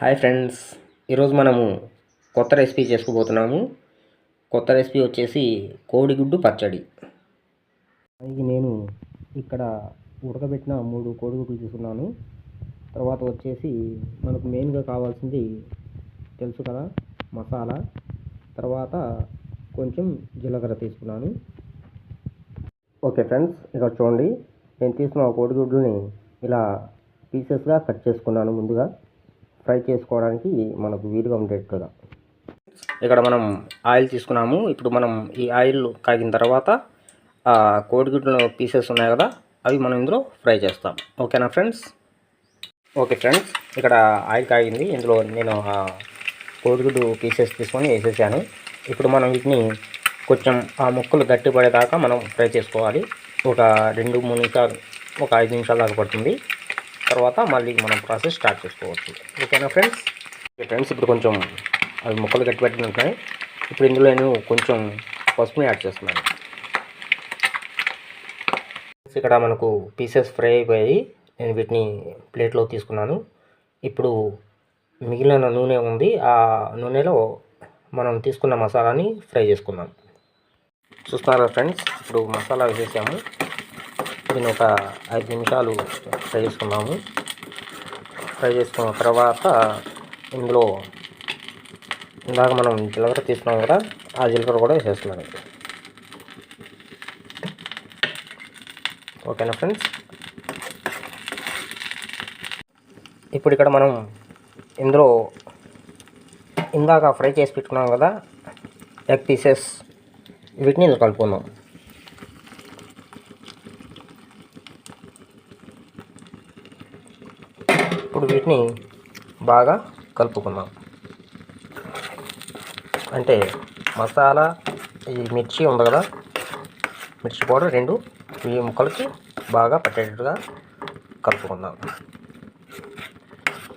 Hi friends, ఈరోజు మనము కొత్త రెసిపీ చేసుకోబోతున్నాము. కొత్త రెసిపీ వచ్చేసి కోడిగుడ్డు పచ్చడి. ఇది నేను ఇక్కడ ఉడకబెట్టిన 3 కోడిగుడ్లు తీసుకున్నాను. తర్వాత వచ్చేసి మనకు మెయిన్గా కావాల్సింది తెలుసు కదా, మసాలా. తర్వాత కొంచెం జీలకర్ర తీసుకున్నాను. ఓకే ఫ్రెండ్స్, ఇక్కడ చూడండి, నేను తీసుకున్న కోడిగుడ్లని ఇలా పీసెస్గా కట్ చేసుకున్నాను. ముందుగా ఫ్రై చేసుకోవడానికి మనకు వీలుగా ఉండేట్టుగా ఇక్కడ మనం ఆయిల్ తీసుకున్నాము. ఇప్పుడు మనం ఈ ఆయిల్ కాగిన తర్వాత కోడిగుడ్ల పీసెస్ ఉన్నాయి కదా, అవి మనం ఇందులో ఫ్రై చేస్తాం. ఓకేనా ఫ్రెండ్స్? ఓకే ఫ్రెండ్స్, ఇక్కడ ఆయిల్ కాగింది. ఇందులో నేను కోడిగుడ్డు పీసెస్ తీసుకొని వేసేసాను. ఇప్పుడు మనం వీటిని కొంచెం ఆ ముక్కలు గట్టిపడేదాకా మనం ఫ్రై చేసుకోవాలి. ఒక 2-3 నిమిషాలు, ఒక 5 నిమిషాల దాకా పడుతుంది. తర్వాత మళ్ళీ మనం ప్రాసెస్ స్టార్ట్ చేసుకోవచ్చు. ఓకేనా ఫ్రెండ్స్? ఇప్పుడు కొంచెం అవి ముక్కలు గట్టి పెట్టినట్టున్నాయి. ఇప్పుడు ఇందులో నేను కొంచెం పసుపుని యాడ్ చేస్తున్నాను. ఇక్కడ మనకు పీసెస్ ఫ్రై అయిపోయాయి. నేను వీటిని ప్లేట్లో తీసుకున్నాను. ఇప్పుడు మిగిలిన నూనె ఉంది, ఆ నూనెలో మనం తీసుకున్న మసాలాని ఫ్రై చేసుకుందాం. చూస్తున్నారా ఫ్రెండ్స్, ఇప్పుడు మసాలా వేసేసాము. దీన్ని ఒక 5 నిమిషాలు ఫ్రై చేసుకున్నాము. ఫ్రై చేసుకున్న తర్వాత ఇందులో ఇందాక మనం జీలకర్ర తీసుకున్నాం కదా, ఆ జీలకర్ర కూడా వేసేస్తున్నాను. ఓకేనా ఫ్రెండ్స్? ఇప్పుడు ఇక్కడ మనం ఇందులో ఇందాక ఫ్రై చేసి పెట్టుకున్నాం కదా ఎగ్ పీసెస్, వీటిని ఇందులో కలుపుకుందాం. ఇప్పుడు వీటిని బాగా కలుపుకుందాం. అంటే మసాలా, ఈ మిర్చి ఉంది కదా, మిర్చి పౌడర్ 2 ఈ ముక్కలకి బాగా పట్టేటట్టుగా కలుపుకుందాం.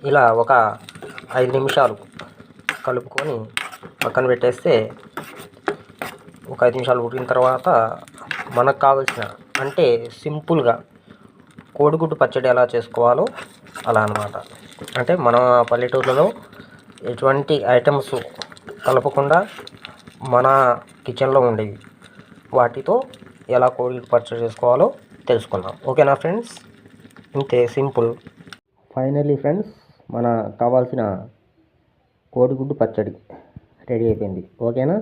ఇలా ఒక 5 నిమిషాలు కలుపుకొని పక్కన పెట్టేస్తే, ఒక 5 నిమిషాలు ఉడికిన తర్వాత మనకు కావాల్సిన, అంటే సింపుల్గా కోడిగుడ్డు పచ్చడి ఎలా చేసుకోవాలో అలా అన్నమాట. అంటే మన పల్లెటూర్లలో ఎటువంటి ఐటమ్స్ కలపకుండా మన కిచెన్లో ఉండేవి, వాటితో ఎలా కోడిగుడ్డు పచ్చడి చేసుకోవాలో తెలుసుకుందాం. ఓకేనా ఫ్రెండ్స్? ఇంతే, సింపుల్. ఫైనల్లీ ఫ్రెండ్స్, మన కావాల్సిన కోడిగుడ్డు పచ్చడి రెడీ అయిపోయింది. ఓకేనా?